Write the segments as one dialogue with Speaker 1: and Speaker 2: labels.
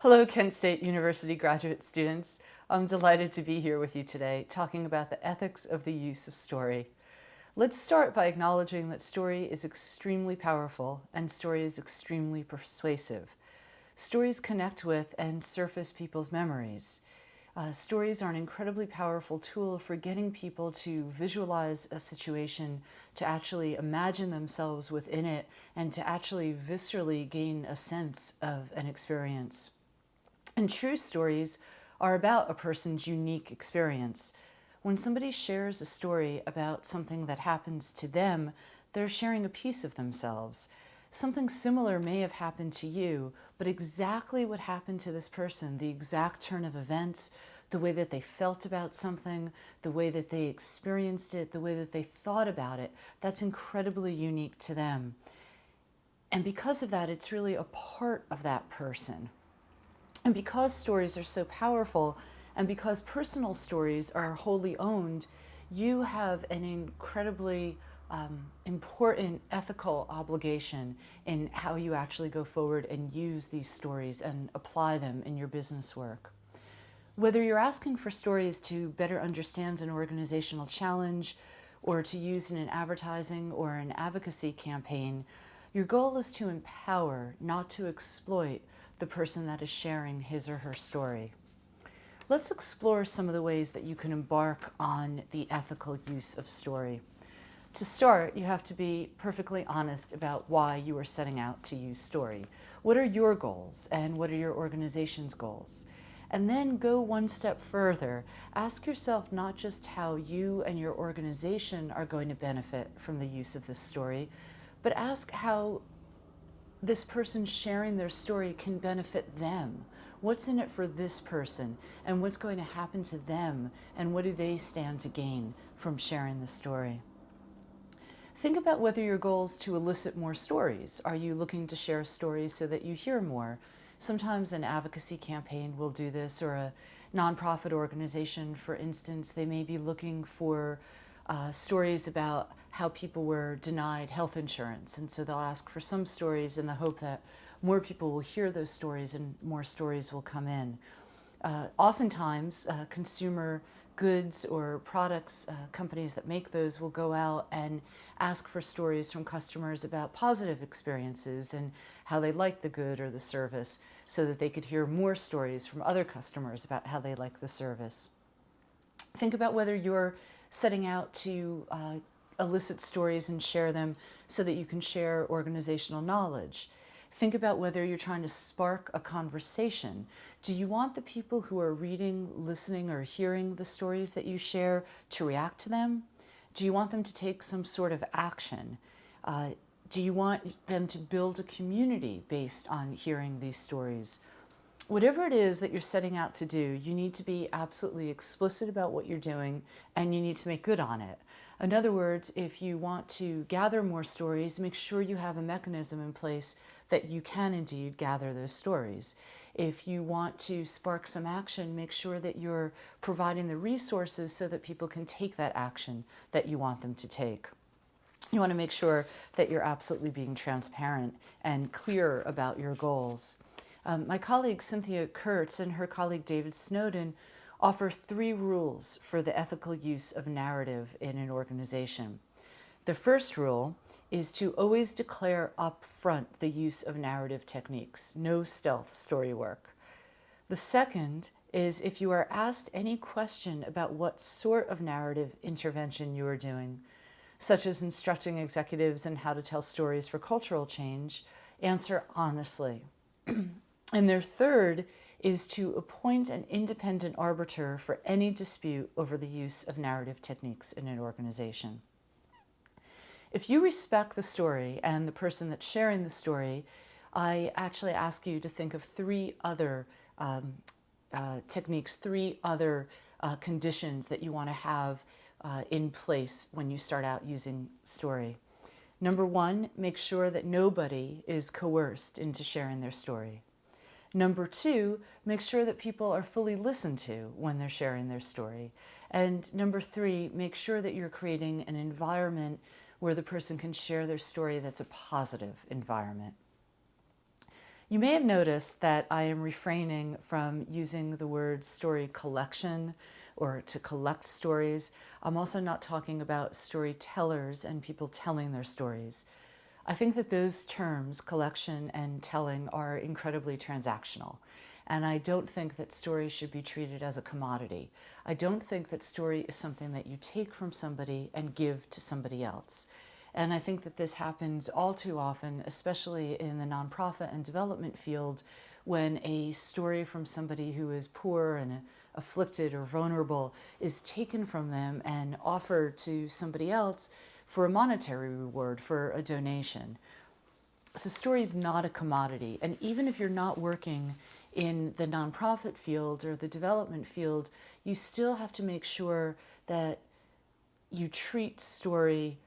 Speaker 1: Hello, Kent State University graduate students. I'm delighted to be here with you today talking about the ethics of the use of story. Let's start by acknowledging that story is extremely powerful and story is extremely persuasive. Stories connect with and surface people's memories. Stories are an incredibly powerful tool for getting people to visualize a situation, to actually imagine themselves within it, and to actually viscerally gain a sense of an experience. And true stories are about a person's unique experience. When somebody shares a story about something that happens to them, they're sharing a piece of themselves. Something similar may have happened to you, but exactly what happened to this person, the exact turn of events, the way that they felt about something, the way that they experienced it, the way that they thought about it, that's incredibly unique to them. And because of that, it's really a part of that person. And because stories are so powerful, and because personal stories are wholly owned, you have an incredibly important ethical obligation in how you actually go forward and use these stories and apply them in your business work. Whether you're asking for stories to better understand an organizational challenge or to use in an advertising or an advocacy campaign, your goal is to empower, not to exploit, the person that is sharing his or her story. Let's explore some of the ways that you can embark on the ethical use of story. To start, you have to be perfectly honest about why you are setting out to use story. What are your goals and what are your organization's goals? And then go one step further. Ask yourself not just how you and your organization are going to benefit from the use of this story, but ask how this person sharing their story can benefit them. What's in it for this person and what's going to happen to them and what do they stand to gain from sharing the story? Think about whether your goal is to elicit more stories. Are you looking to share stories so that you hear more? Sometimes an advocacy campaign will do this, or a nonprofit organization, for instance, they may be looking for stories about how people were denied health insurance. And so they'll ask for some stories in the hope that more people will hear those stories and more stories will come in. Oftentimes, consumer goods or products, companies that make those will go out and ask for stories from customers about positive experiences and how they like the good or the service so that they could hear more stories from other customers about how they like the service. Think about whether you're setting out to elicit stories and share them so that you can share organizational knowledge. Think about whether you're trying to spark a conversation. Do you want the people who are reading, listening, or hearing the stories that you share to react to them? Do you want them to take some sort of action? Do you want them to build a community based on hearing these stories? Whatever it is that you're setting out to do, you need to be absolutely explicit about what you're doing and you need to make good on it. In other words, if you want to gather more stories, make sure you have a mechanism in place that you can indeed gather those stories. If you want to spark some action, make sure that you're providing the resources so that people can take that action that you want them to take. You want to make sure that you're absolutely being transparent and clear about your goals. My colleague Cynthia Kurtz and her colleague David Snowden offer 3 rules for the ethical use of narrative in an organization. The first rule is to always declare up front the use of narrative techniques, no stealth story work. The second is if you are asked any question about what sort of narrative intervention you are doing, such as instructing executives in how to tell stories for cultural change, answer honestly. And their third is to appoint an independent arbiter for any dispute over the use of narrative techniques in an organization. If you respect the story and the person that's sharing the story, I actually ask you to think of 3 other techniques, 3 other conditions that you want to have in place when you start out using story. Number 1, make sure that nobody is coerced into sharing their story. Number 2, make sure that people are fully listened to when they're sharing their story. And number 3, make sure that you're creating an environment where the person can share their story that's a positive environment. You may have noticed that I am refraining from using the word story collection or to collect stories. I'm also not talking about storytellers and people telling their stories. I think that those terms, collection and telling, are incredibly transactional. And I don't think that story should be treated as a commodity. I don't think that story is something that you take from somebody and give to somebody else. And I think that this happens all too often, especially in the nonprofit and development field, when a story from somebody who is poor and afflicted or vulnerable is taken from them and offered to somebody else for a monetary reward, for a donation. So story is not a commodity. And even if you're not working in the nonprofit field or the development field, you still have to make sure that you treat story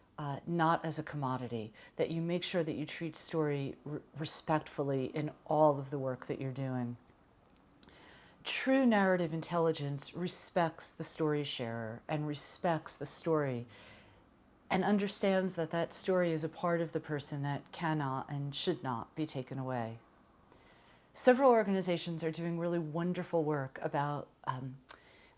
Speaker 1: not as a commodity, that you make sure that you treat story respectfully in all of the work that you're doing. True narrative intelligence respects the story sharer and respects the story and understands that that story is a part of the person that cannot and should not be taken away. Several organizations are doing really wonderful work about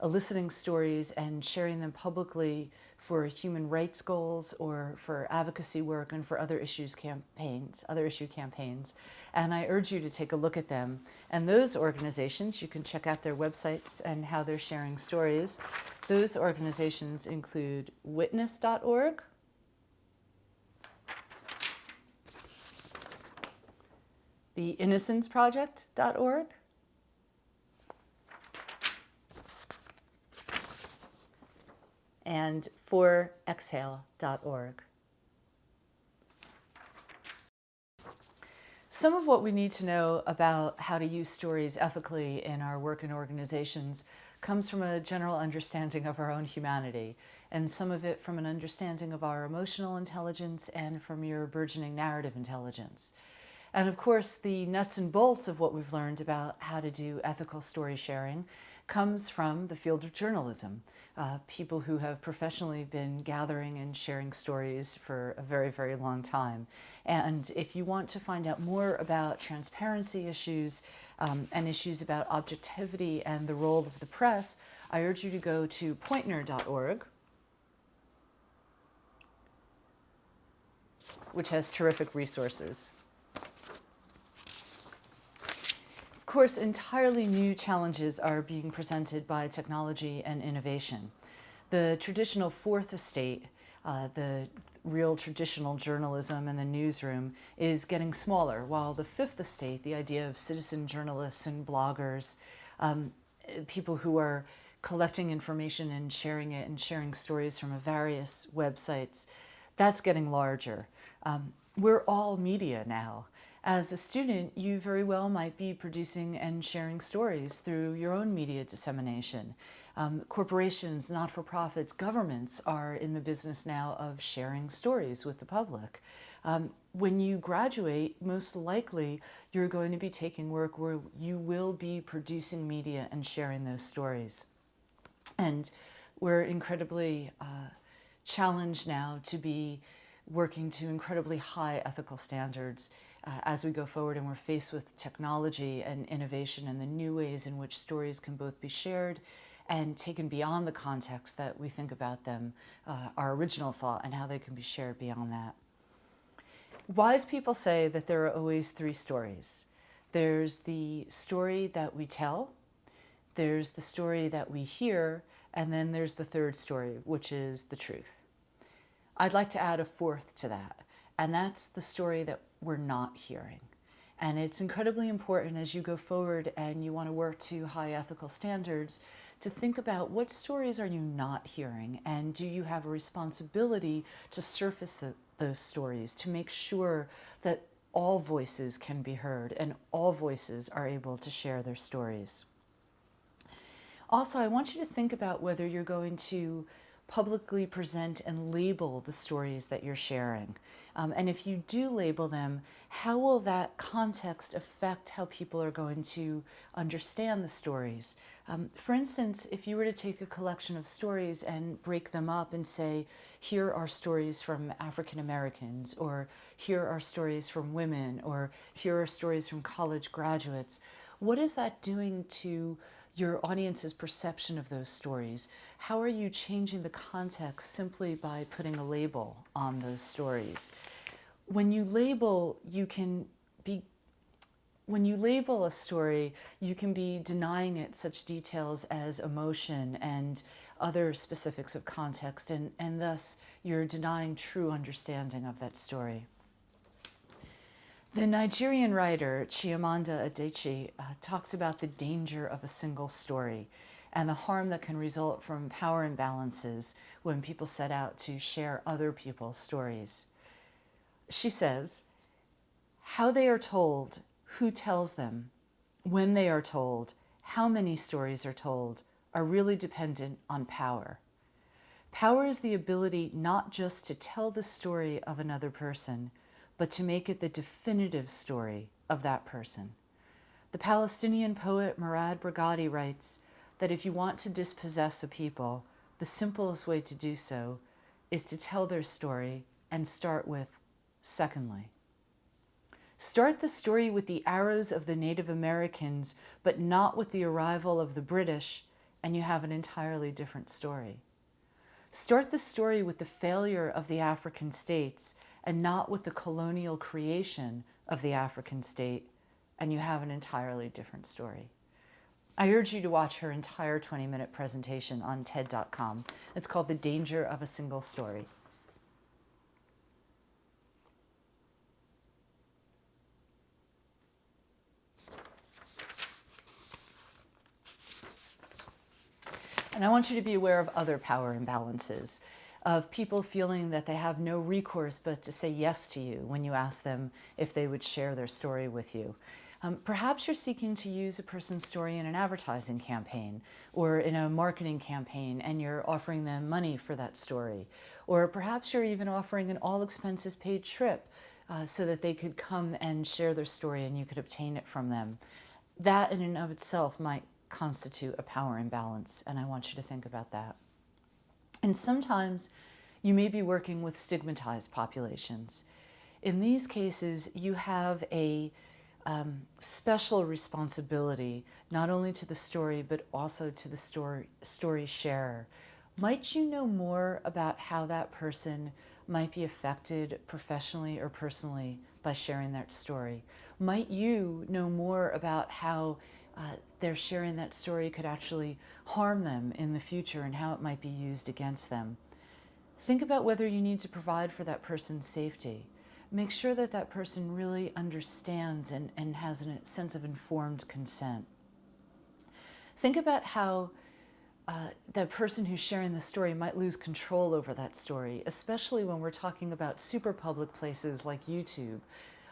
Speaker 1: eliciting stories and sharing them publicly for human rights goals or for advocacy work and for other issue campaigns. And I urge you to take a look at them. And those organizations, you can check out their websites and how they're sharing stories. Those organizations include witness.org, theinnocenceproject.org, and forexhale.org. Some of what we need to know about how to use stories ethically in our work in organizations comes from a general understanding of our own humanity, and some of it from an understanding of our emotional intelligence and from your burgeoning narrative intelligence. And of course, the nuts and bolts of what we've learned about how to do ethical story sharing comes from the field of journalism. People who have professionally been gathering and sharing stories for a very, very long time. And if you want to find out more about transparency issues and issues about objectivity and the role of the press, I urge you to go to Poynter.org, which has terrific resources. Of course, entirely new challenges are being presented by technology and innovation. The traditional fourth estate, the real traditional journalism and the newsroom, is getting smaller, while the fifth estate, the idea of citizen journalists and bloggers, people who are collecting information and sharing it and sharing stories from various websites, that's getting larger. We're all media now. As a student, you very well might be producing and sharing stories through your own media dissemination. Corporations, not-for-profits, governments are in the business now of sharing stories with the public. When you graduate, most likely you're going to be taking work where you will be producing media and sharing those stories. And we're incredibly challenged now to be working to incredibly high ethical standards as we go forward, and we're faced with technology and innovation and the new ways in which stories can both be shared and taken beyond the context that we think about them, our original thought, and how they can be shared beyond that. Wise people say that there are always three stories. There's the story that we tell, there's the story that we hear, and then there's the third story, which is the truth. I'd like to add a fourth to that, and that's the story that we're not hearing. And it's incredibly important as you go forward and you want to work to high ethical standards to think about what stories are you not hearing, and do you have a responsibility to surface those stories, to make sure that all voices can be heard and all voices are able to share their stories. Also, I want you to think about whether you're going to publicly present and label the stories that you're sharing? And if you do label them, how will that context affect how people are going to understand the stories? For instance, if you were to take a collection of stories and break them up and say, here are stories from African Americans, or here are stories from women, or here are stories from college graduates, what is that doing to your audience's perception of those stories? How are you changing the context simply by putting a label on those stories? When you label, when you label a story, you can be denying it such details as emotion and other specifics of context, and thus you're denying true understanding of that story. The Nigerian writer Chimamanda Adichie talks about the danger of a single story and the harm that can result from power imbalances when people set out to share other people's stories. She says, how they are told, who tells them, when they are told, how many stories are told, are really dependent on power. Power is the ability not just to tell the story of another person, but to make it the definitive story of that person. The Palestinian poet Murad Brigadi writes that if you want to dispossess a people, the simplest way to do so is to tell their story and start with, secondly. Start the story with the arrows of the Native Americans, but not with the arrival of the British, and you have an entirely different story. Start the story with the failure of the African states, and not with the colonial creation of the African state, and you have an entirely different story. I urge you to watch her entire 20-minute presentation on TED.com. It's called The Danger of a Single Story. And I want you to be aware of other power imbalances, of people feeling that they have no recourse but to say yes to you when you ask them if they would share their story with you. Perhaps you're seeking to use a person's story in an advertising campaign or in a marketing campaign, and you're offering them money for that story. Or perhaps you're even offering an all-expenses paid trip so that they could come and share their story and you could obtain it from them. That in and of itself might constitute a power imbalance, and I want you to think about that. And sometimes you may be working with stigmatized populations. In these cases, you have a special responsibility, not only to the story, but also to the story sharer. Might you know more about how that person might be affected professionally or personally by sharing that story? Might you know more about how their sharing that story could actually harm them in the future and how it might be used against them? Think about whether you need to provide for that person's safety. Make sure that that person really understands and has a sense of informed consent. Think about how the person who's sharing the story might lose control over that story, especially when we're talking about super public places like YouTube.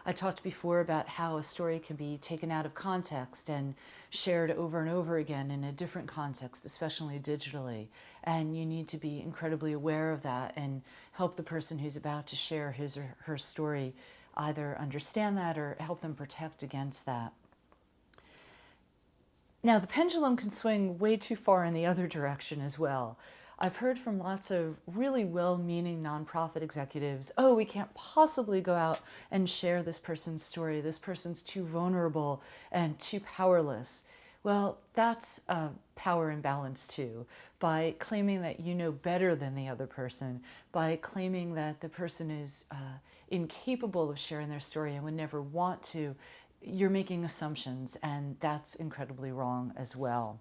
Speaker 1: I talked before about how a story can be taken out of context and shared over and over again in a different context, especially digitally. And you need to be incredibly aware of that and help the person who's about to share his or her story either understand that or help them protect against that. Now, the pendulum can swing way too far in the other direction as well. I've heard from lots of really well-meaning nonprofit executives, oh, we can't possibly go out and share this person's story. This person's too vulnerable and too powerless. Well, that's a power imbalance too. By claiming that you know better than the other person, by claiming that the person is incapable of sharing their story and would never want to, you're making assumptions, and that's incredibly wrong as well.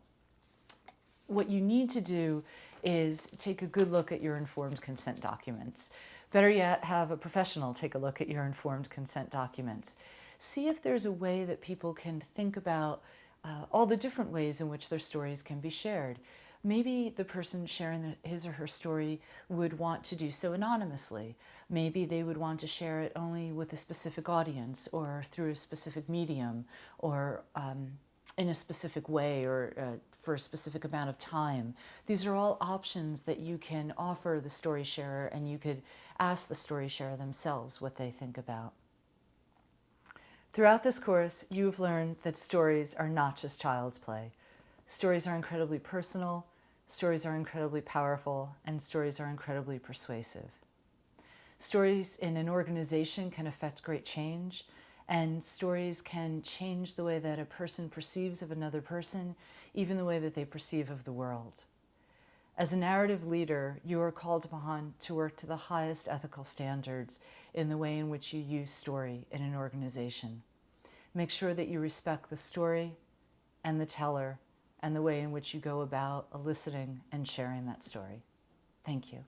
Speaker 1: What you need to do is take a good look at your informed consent documents. Better yet, have a professional take a look at your informed consent documents. See if there's a way that people can think about all the different ways in which their stories can be shared. Maybe the person sharing his or her story would want to do so anonymously. Maybe they would want to share it only with a specific audience or through a specific medium or in a specific way or for a specific amount of time. These are all options that you can offer the story sharer, and you could ask the story sharer themselves what they think about. Throughout this course, you've learned that stories are not just child's play. Stories are incredibly personal, stories are incredibly powerful, and stories are incredibly persuasive. Stories in an organization can affect great change, and stories can change the way that a person perceives of another person, even the way that they perceive of the world. As a narrative leader, you are called upon to work to the highest ethical standards in the way in which you use story in an organization. Make sure that you respect the story and the teller and the way in which you go about eliciting and sharing that story. Thank you.